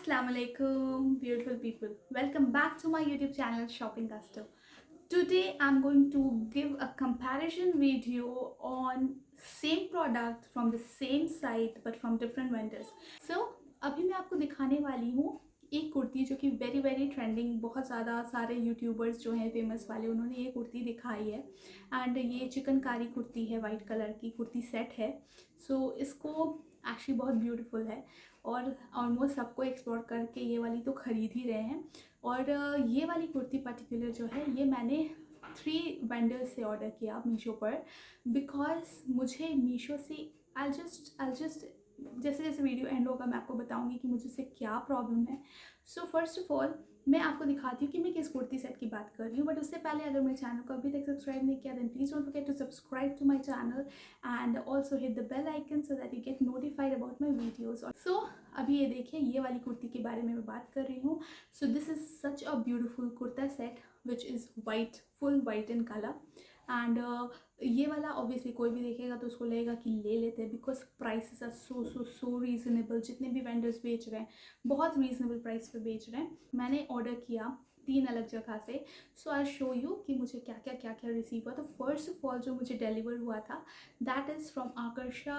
Assalamualaikum, beautiful people. Welcome back to my YouTube channel Shopping Gusto. Today I'm going to give a comparison video on same product from the same site but from different vendors. So अभी मैं आपको दिखाने वाली हूँ एक कुर्ती जो कि very trending, बहुत ज़्यादा सारे यूट्यूबर्स जो हैं फेमस वाले उन्होंने ये कुर्ती दिखाई है। एंड ये चिकनकारी कुर्ती है, वाइट कलर की कुर्ती सेट है। सो इसको एक्चुअली बहुत ब्यूटीफुल है और ऑलमोस्ट सबको एक्सप्लोर करके ये वाली तो ख़रीद ही रहे हैं। और ये वाली कुर्ती पर्टिकुलर जो है ये मैंने 3 वेंडर्स से ऑर्डर किया मीशो पर, बिकॉज मुझे मीशो से आई जस्ट जैसे जैसे वीडियो एंड होगा मैं आपको बताऊंगी कि मुझे इससे क्या प्रॉब्लम है। सो फर्स्ट ऑफ ऑल मैं आपको दिखाती हूँ कि मैं किस कुर्ती सेट की बात कर रही हूँ। बट उससे पहले अगर मेरे चैनल को अभी तक सब्सक्राइब नहीं किया then please don't forget to subscribe to my channel and also hit the bell icon so that you get notified about my videos. So अभी ये देखिए ये वाली कुर्ती के बारे में मैं बात कर रही हूँ। सो this is such a beautiful kurta set which is white, full white in colour. And ये वाला ऑब्वियसली कोई भी देखेगा तो उसको लगेगा कि ले लेते हैं, because prices are so reasonable. जितने भी वेंडर्स बेच रहे हैं बहुत रीज़नेबल प्राइस पे बेच रहे हैं। मैंने ऑर्डर किया 3 अलग जगह से। सो आई शो यू कि मुझे क्या क्या रिसीव हुआ। तो फर्स्ट ऑफ ऑल जो मुझे डिलीवर हुआ था that is from Aakarsha.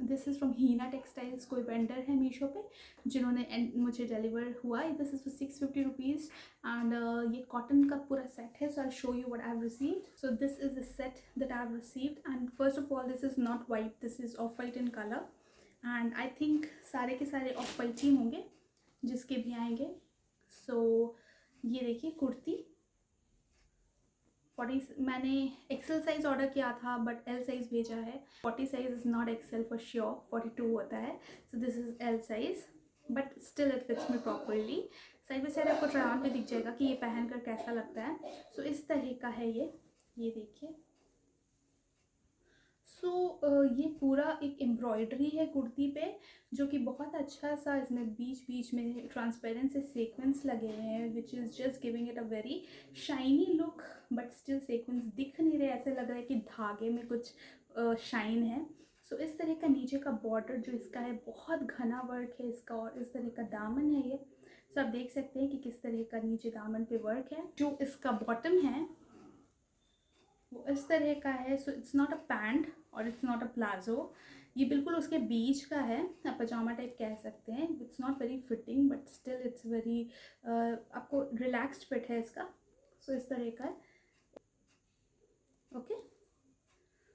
This is from Heena textiles, कोई वेंडर है मीशो पे जिन्होंने मुझे डिलीवर हुआ। This is for 650 rupees and ये कॉटन का पूरा सेट है। So I show you what I have received. So this is the set that I have received and first of all this is not white, this is off white in colour and I think सारे के सारे of white ही होंगे जिसके भी आएंगे। सो ये देखिए कुर्ती 40, मैंने एक्सेल साइज़ ऑर्डर किया था बट एल साइज़ भेजा है। 40 size is not XL for sure, 42 होता है। So this is L size but still it fits me properly. Side by side आपको ट्राई ऑन पे दिख जाएगा कि ये पहन कर कैसा लगता है। सो इस तरह का है ये देखिए। सो ये पूरा एक एम्ब्रॉयडरी है कुर्ती पे जो कि बहुत अच्छा सा, इसमें बीच में ट्रांसपेरेंट से सीक्वेंस लगे हुए हैं which is just giving it a very shiny look. But still sequence दिख नहीं रहे, ऐसे लग रहा है कि धागे में कुछ शाइन है। सो इस तरह का नीचे का बॉर्डर जो इसका है बहुत घना वर्क है इसका, और इस तरह का दामन है ये। सो आप देख सकते हैं कि किस तरह का नीचे दामन पे वर्क है। जो इसका बॉटम है वो इस तरह का है। So it's not a pant और इट्स नॉट अ प्लाजो, ये बिल्कुल उसके बीच का है, आप पजामा टाइप कह सकते हैं। It's not very fitting but still it's very आपको रिलैक्स्ड फिट है इसका। सो इस तरह का है। Okay,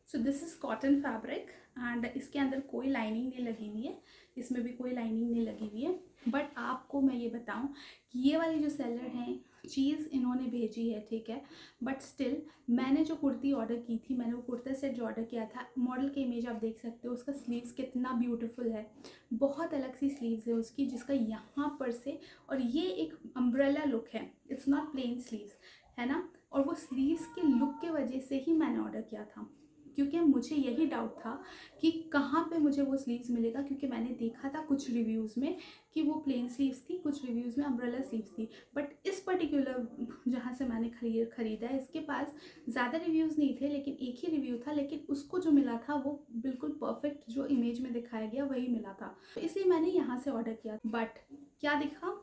so this is cotton fabric and इसके अंदर कोई लाइनिंग नहीं लगी हुई है, इसमें भी कोई लाइनिंग नहीं लगी हुई है। बट आपको मैं ये बताऊं कि ये वाली जो सेलर हैं चीज़ इन्होंने भेजी है, ठीक है, बट स्टिल मैंने जो कुर्ती ऑर्डर की थी, मैंने वो कुर्ता सेट जो ऑर्डर किया था, मॉडल के इमेज आप देख सकते हो, उसका स्लीव्स कितना ब्यूटीफुल है। बहुत अलग सी स्लीव्स है उसकी जिसका यहाँ पर से, और ये एक अम्ब्रेला लुक है, इट्स नॉट प्लेन स्लीव्स है ना। और वो स्लीव्स के लुक के वजह से ही मैंने ऑर्डर किया था, क्योंकि मुझे यही डाउट था कि कहाँ पे मुझे वो स्लीव्स मिलेगा, क्योंकि मैंने देखा था कुछ रिव्यूज़ में कि वो प्लेन स्लीव्स थी, कुछ रिव्यूज़ में अम्ब्रेला स्लीव्स थी। बट इस पर्टिकुलर जहाँ से मैंने ख़रीदा है इसके पास ज़्यादा रिव्यूज़ नहीं थे, लेकिन एक ही रिव्यू था, लेकिन उसको जो मिला था वो बिल्कुल परफेक्ट जो इमेज में दिखाया गया वही मिला था। तो इसलिए मैंने यहाँ से ऑर्डर किया, बट क्या दिखा,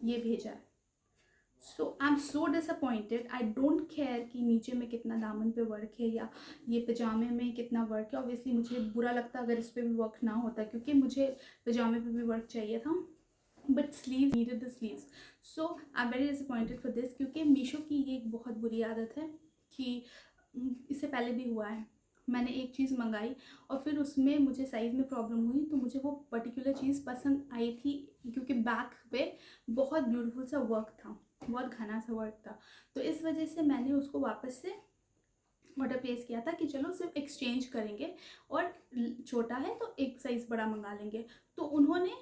ये भेजा है। So I am so disappointed. I don't care कि नीचे में कितना दामन पे वर्क है या ये पजामे में कितना वर्क है। ऑब्वियसली मुझे बुरा लगता अगर इस पर भी वर्क ना होता, क्योंकि मुझे पजामे पे भी वर्क चाहिए था, but sleeve needed the sleeves. So I am very disappointed for this, क्योंकि मीशो की ये एक बहुत बुरी आदत है कि इससे पहले भी हुआ है, मैंने एक चीज़ मंगाई और फिर उसमें मुझे साइज़ में प्रॉब्लम हुई तो मुझे वो पर्टिकुलर चीज़ पसंद आई थी, क्योंकि बैक पे बहुत ब्यूटीफुल सा वर्क था, बहुत घना सा वर्क था। तो इस वजह से मैंने उसको वापस से ऑर्डर प्लेस किया था कि चलो सिर्फ एक्सचेंज करेंगे और छोटा है तो एक साइज़ बड़ा मंगा लेंगे। तो उन्होंने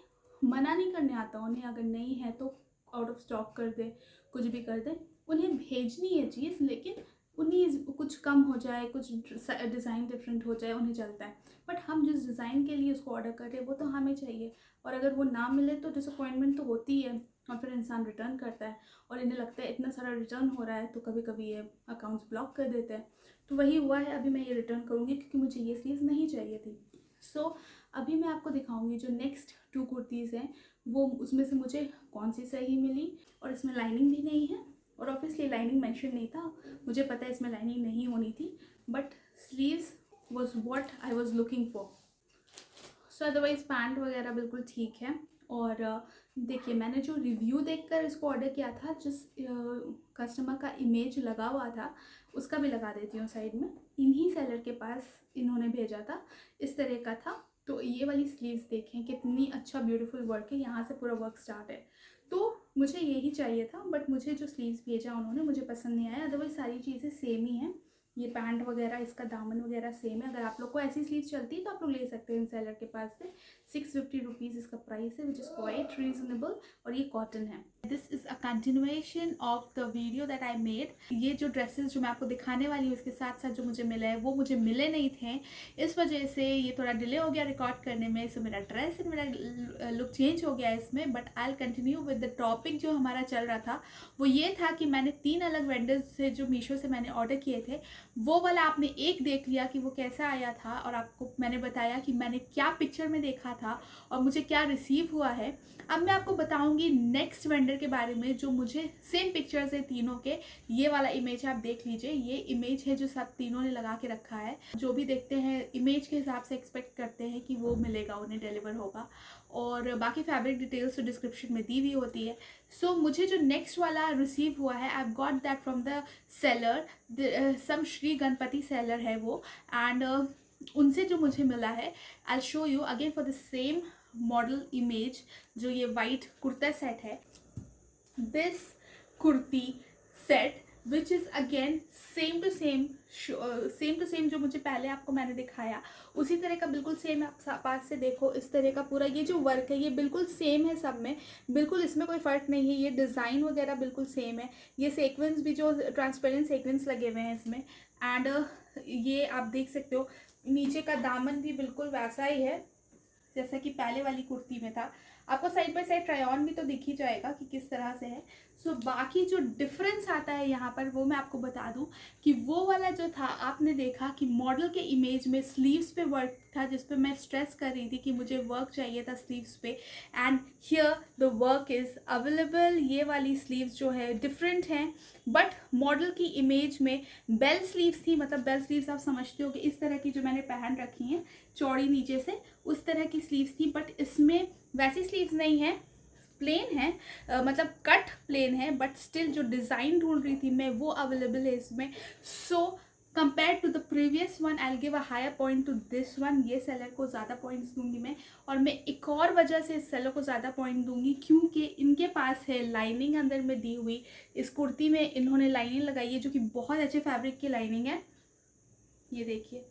मना नहीं करने आता उन्हें, अगर नहीं है तो आउट ऑफ स्टॉक कर दे, कुछ भी कर दे, उन्हें भेजनी है चीज़, लेकिन उन्हीं कुछ कम हो जाए, कुछ डिज़ाइन डिफरेंट हो जाए उन्हें चलता है। बट हम जिस डिज़ाइन के लिए उसको ऑर्डर कर रहे हैं वो तो हमें चाहिए, और अगर वो ना मिले तो डिसअपॉइंटमेंट तो होती है, और फिर इंसान रिटर्न करता है और इन्हें लगता है इतना सारा रिटर्न हो रहा है तो कभी कभी ये अकाउंट्स ब्लॉक कर देते हैं। तो वही हुआ है, अभी मैं ये रिटर्न करूँगी क्योंकि मुझे ये स्लीव्स नहीं चाहिए थी। सो अभी मैं आपको दिखाऊंगी जो नेक्स्ट 2 कुर्तीज़ हैं वो उसमें से मुझे कौन सी सही मिली। और इसमें लाइनिंग भी नहीं है, और ऑब्वियसली लाइनिंग मेंशन नहीं था, मुझे पता है इसमें लाइनिंग नहीं होनी थी, but sleeves was what I was looking for. So otherwise pant वगैरह बिल्कुल ठीक है। और देखिए, मैंने जो रिव्यू देखकर इसको ऑर्डर किया था, जिस कस्टमर का इमेज लगा हुआ था उसका भी लगा देती हूँ साइड में, इन्हीं सेलर के पास इन्होंने भेजा था, इस तरह का था। तो ये वाली स्लीव्स देखें कितनी अच्छा ब्यूटीफुल वर्क है, यहाँ से पूरा वर्क स्टार्ट है। तो मुझे यही चाहिए था, बट मुझे जो स्लीव्स भेजा उन्होंने मुझे पसंद नहीं आया। अदरवाइज सारी चीज़ें सेम ही हैं, ये पैंट वगैरह, इसका दामन वगैरह सेम है। अगर आप लोग को ऐसी स्लीव्स चलती है तो आप लोग ले सकते हैं इन सेलर के पास से। 650 रुपीज़ इसका प्राइस है, विच इज़ क्वाइट रीजनेबल, और ये कॉटन है। This is a continuation of the video that I made. ये जो ड्रेसेस जो मैं आपको दिखाने वाली हूँ, इसके साथ साथ जो मुझे मिले हैं वो मुझे मिले नहीं थे, इस वजह से ये थोड़ा डिले हो गया रिकॉर्ड करने में। सो मेरा ड्रेस एंड मेरा लुक चेंज हो गया इसमें, but I will continue with the topic. जो हमारा चल रहा था वो ये था कि मैंने 3 अलग वेंडर्स से जो मीशो से मैंने ऑर्डर किए थे, वो वाला आपने एक देख लिया कि वो कैसा आया था, और आपको मैंने बताया कि मैंने क्या पिक्चर में देखा था और मुझे क्या रिसीव हुआ है। अब मैं आपको बताऊंगी नेक्स्ट वेंडर के बारे में, जो मुझे सेम पिक्चर्स है तीनों के। ये वाला इमेज आप देख लीजिए, ये इमेज है जो सब तीनों ने लगा के रखा है। जो भी देखते हैं इमेज के हिसाब से एक्सपेक्ट करते हैं कि वो मिलेगा, उन्हें डिलीवर होगा, और बाकी फैब्रिक डिटेल्स तो डिस्क्रिप्शन में दी हुई होती है। सो मुझे जो नेक्स्ट वाला रिसीव हुआ है, I got that from the seller, some Shri Ganpati seller है वो, एंड उनसे जो मुझे मिला है, I show you again for the same model image. जो ये वाइट कुर्ता सेट है, this kurti set which is again same to same जो मुझे पहले आपको मैंने दिखाया उसी तरह का बिल्कुल सेम। आप पास से देखो, इस तरह का पूरा ये जो वर्क है ये बिल्कुल सेम है सब में, बिल्कुल इसमें कोई फ़र्क नहीं है। ये डिज़ाइन वगैरह बिल्कुल सेम है, ये सीक्वेंस भी जो ट्रांसपेरेंट सीक्वेंस लगे हुए हैं इसमें, एंड ये आप देख सकते हो नीचे का दामन भी बिल्कुल वैसा ही है जैसा कि पहले वाली कुर्ती में था। आपको side by side try on भी तो दिख ही जाएगा कि किस तरह से है। सो बाकी जो डिफरेंस आता है यहाँ पर वो मैं आपको बता दूँ कि वो वाला जो था, आपने देखा कि मॉडल के इमेज में स्लीव्स पे वर्क था, जिस पे मैं स्ट्रेस कर रही थी कि मुझे वर्क चाहिए था स्लीव्स पे, and here the work is available. ये वाली स्लीव्स जो है डिफरेंट हैं, बट मॉडल की इमेज में बेल स्लीव्स थी। मतलब बेल स्लीव्स आप समझते हो कि इस तरह की जो मैंने पहन रखी हैं चौड़ी नीचे से, उस तरह की स्लीव्स थी, बट इसमें वैसी स्लीव्स नहीं है, प्लेन है, मतलब कट प्लेन है, बट स्टिल जो डिज़ाइन ढूंढ रही थी मैं वो अवेलेबल है इसमें। So compare to the previous one I will give a higher point to this one. ये सेलर को ज़्यादा पॉइंट्स दूंगी मैं, और मैं एक और वजह से इस सेलर को ज़्यादा पॉइंट दूंगी क्योंकि इनके पास है लाइनिंग अंदर में दी हुई। इस कुर्ती में इन्होंने लाइनिंग लगाई है जो कि बहुत अच्छे फैब्रिक की लाइनिंग है। ये देखिए,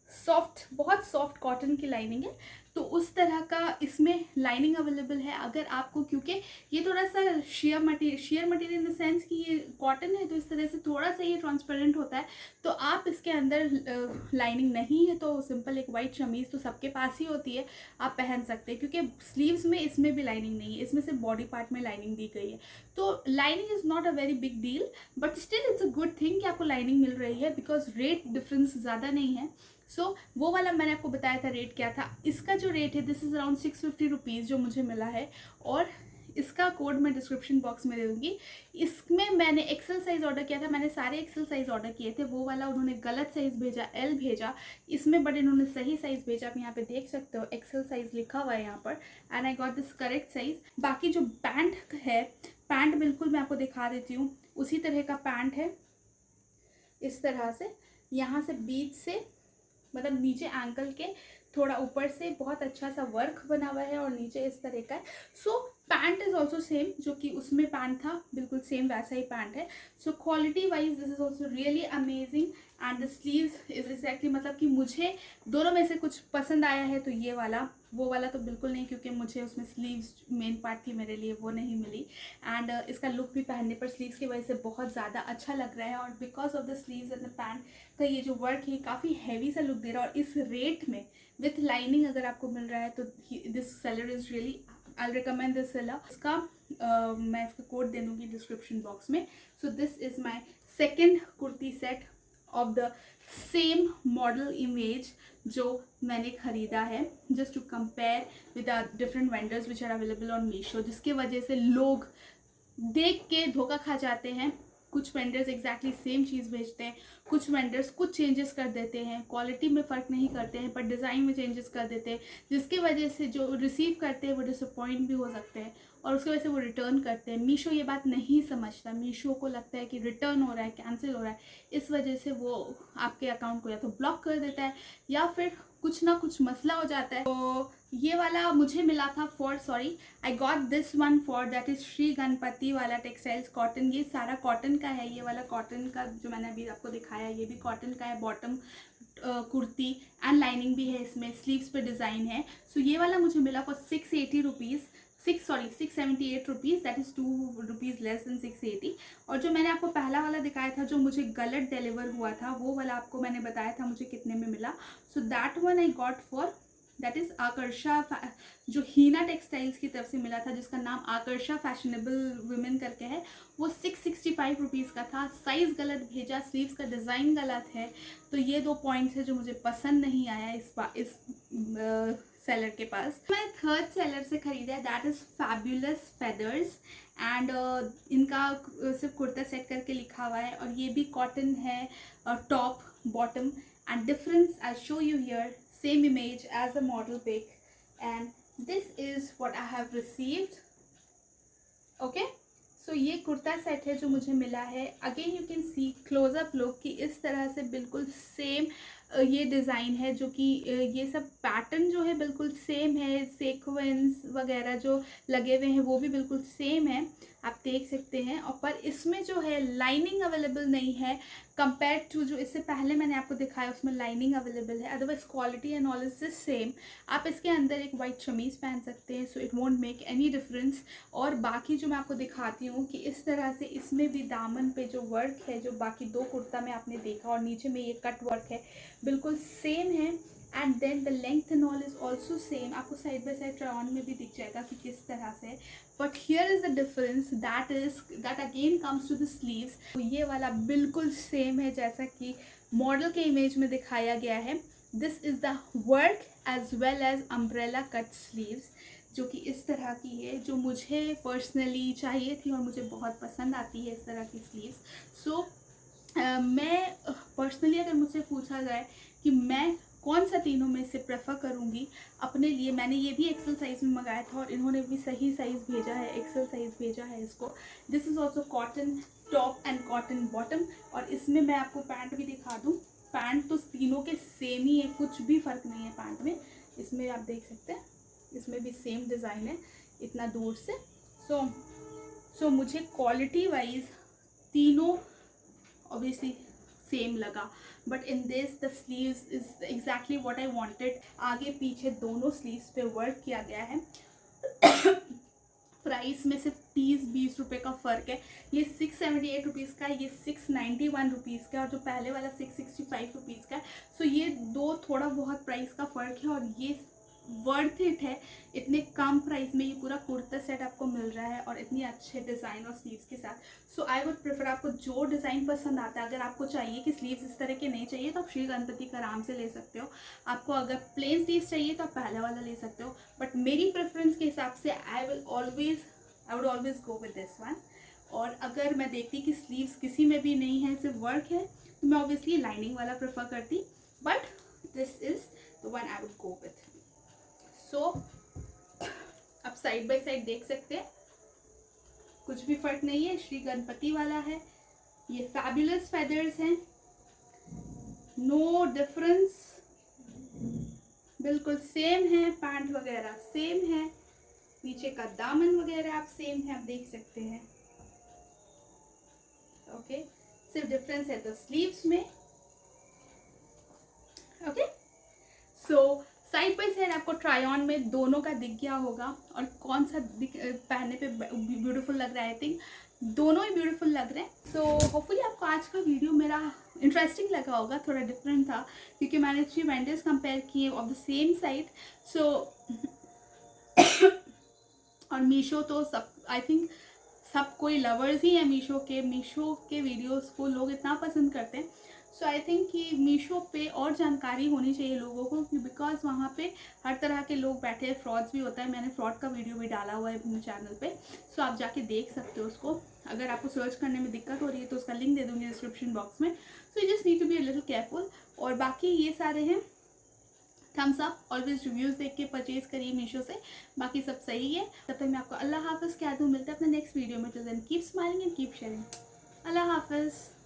सॉफ्ट, बहुत सॉफ्ट कॉटन की लाइनिंग है, तो उस तरह का इसमें लाइनिंग अवेलेबल है। अगर आपको, क्योंकि ये थोड़ा सा share material in the sense कि ये कॉटन है, तो इस तरह से थोड़ा सा ये ट्रांसपेरेंट होता है, तो आप इसके अंदर लाइनिंग नहीं है तो सिंपल एक वाइट शमीज़ तो सबके पास ही होती है, आप पहन सकते हैं, क्योंकि स्लीव्स में इसमें भी लाइनिंग नहीं है, इसमें सिर्फ बॉडी पार्ट में लाइनिंग दी गई है। तो lining is not a very big deal, but still it's a good thing कि आपको लाइनिंग मिल रही है, बिकॉज रेट डिफरेंस ज़्यादा नहीं है। सो वो वाला मैंने आपको बताया था रेट क्या था। इसका जो रेट है दिस इज़ अराउंड 650 रुपीज़ जो मुझे मिला है, और इसका कोड मैं डिस्क्रिप्शन बॉक्स में दे दूँगी। इसमें मैंने एक्सेल साइज़ ऑर्डर किया था, मैंने सारे एक्सेल साइज़ ऑर्डर किए थे। वो वाला उन्होंने गलत साइज़ भेजा, एल भेजा इसमें, बट इन्होंने सही साइज़ भेजा। आप यहाँ पे देख सकते हो एक्सेल साइज़ लिखा हुआ है यहाँ पर, and I got this correct size. बाकी जो पैंट है, पैंट बिल्कुल मैं आपको दिखा देती हूँ, उसी तरह का पैंट है, इस तरह से यहाँ से बीच से, मतलब नीचे एंकल के थोड़ा ऊपर से बहुत अच्छा सा वर्क बना हुआ है, और नीचे इस तरह का है। सो पैंट इज़ ऑल्सो सेम, जो कि उसमें पैंट था बिल्कुल सेम वैसा ही पैंट है। So quality wise this is also really amazing, and the sleeves is exactly, मतलब कि मुझे दोनों में से कुछ पसंद आया है तो ये वाला, वो वाला तो बिल्कुल नहीं, क्योंकि मुझे उसमें स्लीव्स मेन पार्ट थी मेरे लिए, वो नहीं मिली। एंड इसका लुक भी पहनने पर स्लीव्स की वजह से बहुत ज़्यादा अच्छा लग रहा है, और because of the sleeves and the pant का ये जो वर्क है काफ़ी हैवी सा लुक दे रहा है। और इस रेट में विथ लाइनिंग अगर आपको मिल रहा है तो this seller is really, I recommend this seller. इसका मैं इसका कोड दे दूँगी डिस्क्रिप्शन बॉक्स में। So this is my second kurti set of the same model image जो मैंने ख़रीदा है, just to compare with the different vendors which are available on Meesho, जिसके वजह से लोग देख के धोखा खा जाते हैं। कुछ वेंडर्स एग्जैक्टली सेम चीज़ भेजते हैं, कुछ वेंडर्स कुछ चेंजेस कर देते हैं, क्वालिटी में फ़र्क नहीं करते हैं पर डिज़ाइन में चेंजेस कर देते हैं, जिसके वजह से जो रिसीव करते हैं वो डिसअपॉइंट भी हो सकते हैं और उसकी वजह से वो रिटर्न करते हैं। मीशो ये बात नहीं समझता, मीशो को लगता है कि रिटर्न हो रहा है, कैंसिल हो रहा है, इस वजह से वो आपके अकाउंट को या तो ब्लॉक कर देता है या फिर कुछ ना कुछ मसला हो जाता है। तो ये वाला मुझे मिला था I got this one for that is Shri Ganpati वाला टेक्सटाइल्स कॉटन। ये सारा कॉटन का है, ये वाला कॉटन का जो मैंने अभी आपको दिखाया ये भी कॉटन का है। बॉटम कुर्ती एंड लाइनिंग भी है, इसमें स्लीव्स पे डिज़ाइन है। सो ये वाला मुझे मिला for 680 rupees, 678 rupees, that is 2 rupees less than 680। और जो मैंने आपको पहला वाला दिखाया था जो मुझे गलत डिलीवर हुआ था, वो वाला आपको मैंने बताया था मुझे कितने में मिला। So that one I got for that is Aakarsha, जो हीना टेक्सटाइल्स की तरफ से मिला था, जिसका नाम आकर्षा फैशनेबल वुमेन करके है, वो 665 रुपीज़ का था। साइज़ गलत भेजा, स्लीव्स का डिज़ाइन गलत है। तो ये 2 पॉइंट्स है जो मुझे पसंद नहीं आया इस सेलर के पास। मैंने थर्ड सेलर से ख़रीदा है, that is fabulous feathers and इनका सिर्फ कुर्ता सेट करके लिखा हुआ है और ये भी कॉटन है, top bottom and difference I show you here, same image as a model pic and this is what I have received. Okay, so ये कुर्ता सेट है जो मुझे मिला है। Again you can see close up look कि इस तरह से बिल्कुल सेम ये डिज़ाइन है, जो कि ये सब पैटर्न जो है बिल्कुल सेम है, सीक्वेंस वगैरह जो लगे हुए हैं वो भी बिल्कुल सेम है, आप देख सकते हैं। और पर इसमें जो है लाइनिंग अवेलेबल नहीं है कंपेयर टू जो इससे पहले मैंने आपको दिखाया उसमें लाइनिंग अवेलेबल है। Otherwise quality and all is same. आप इसके अंदर एक वाइट शमीज़ पहन सकते हैं, so it won't make any difference. और बाकी जो मैं आपको दिखाती हूँ कि इस तरह से इसमें भी दामन पे जो वर्क है जो बाकी 2 कुर्ता में आपने देखा और नीचे में ये कट वर्क है बिल्कुल सेम है। And then the length and all is also same. आपको side by side try on में भी दिख जाएगा कि किस तरह से। But here is the difference that again comes to the sleeves. तो ये वाला बिल्कुल सेम है जैसा कि मॉडल के इमेज में दिखाया गया है। This is the work as well as umbrella cut sleeves, जो कि इस तरह की है, जो मुझे पर्सनली चाहिए थी और मुझे बहुत पसंद आती है इस तरह की स्लीव्स। सो मैं पर्सनली अगर मुझसे पूछा जाए कि मैं कौन सा तीनों में से प्रेफर करूँगी अपने लिए, मैंने ये भी एक्सेल साइज़ में मंगाया था और इन्होंने भी सही साइज़ भेजा है, एक्सेल साइज़ भेजा है इसको। This is also cotton top and cotton bottom. और इसमें मैं आपको पैंट भी दिखा दूँ। पैंट तो तीनों के सेम ही है, कुछ भी फ़र्क नहीं है पैंट में। इसमें आप देख सकते हैं, इसमें भी सेम डिज़ाइन है इतना दूर से। सो मुझे क्वालिटी वाइज तीनों ऑब्वियसली सेम लगा, but in this the sleeves is exactly what I wanted. आगे पीछे दोनों स्लीव्स पे वर्क किया गया है। प्राइस में सिर्फ 30-20 रुपये का फ़र्क है। ये 678 रुपीज़ का है, ये 691 रुपीज़ का, और जो पहले वाला 665 रुपीज़ का है। सो ये 2 थोड़ा बहुत प्राइस का फ़र्क है और ये वर्थ इट है। इतने कम प्राइस में ये पूरा कुर्ता सेट आपको मिल रहा है और इतनी अच्छे डिज़ाइन और स्लीव्स के साथ। सो आई वुड प्रेफर, आपको जो डिज़ाइन पसंद आता है, अगर आपको चाहिए कि स्लीव्स इस तरह के नहीं चाहिए तो आप श्री गणपति का आराम से ले सकते हो। आपको अगर प्लेन स्लीव्स चाहिए तो आप पहले वाला ले सकते हो। बट मेरी प्रेफरेंस के हिसाब से I would always go with this one. और अगर मैं देखती कि स्लीव्स किसी में भी नहीं है, सिर्फ वर्क है, तो मैं ऑब्वियसली लाइनिंग वाला प्रेफर करती। But this is the one I would go with. So आप साइड बाय साइड देख सकते हैं, कुछ भी फर्क नहीं है। श्री गणपति वाला है, ये फैबुलस फेदर्स हैं, नो डिफरेंस, बिल्कुल सेम है। पैंट वगैरह सेम है, नीचे का दामन वगैरह आप सेम है, आप देख सकते हैं। ओके, सिर्फ डिफरेंस है तो स्लीव्स में। Okay, so side by side आपको ट्राई ऑन में दोनों का दिख गया होगा और कौन सा पहनने पे ब्यूटीफुल लग रहा है। आई थिंक दोनों ही ब्यूटीफुल लग रहे हैं। सो होपफुली आपको आज का वीडियो मेरा इंटरेस्टिंग लगा होगा, थोड़ा डिफरेंट था क्योंकि मैंने 3 वेंडर्स कंपेयर किए ऑफ द सेम साइट। सो और मीशो तो सब, आई थिंक सब कोई लवर्स ही है मीशो के वीडियोस को लोग इतना पसंद करते हैं। सो आई थिंक कि मीशो पे और जानकारी होनी चाहिए लोगों को, कि बिकॉज वहाँ पे हर तरह के लोग बैठे हैं, फ्रॉड्स भी होता है। मैंने फ्रॉड का वीडियो भी डाला हुआ है अपने चैनल पे, सो आप जाके देख सकते हो उसको। अगर आपको सर्च करने में दिक्कत हो रही है तो उसका लिंक दे दूँगी डिस्क्रिप्शन बॉक्स में। So you just need to be a little careful. और बाकी ये सारे हैं, थम्स अप, ऑलवेज रिव्यूज़ देख के परचेज करिए मीशो से। बाकी सब सही है। तब तक मैं आपको अल्लाह हाफ़िज़ कह दूँ, मिलते हैं अपने नेक्स्ट वीडियो में। तो then keep smiling and keep sharing. अल्लाह हाफ़िज़।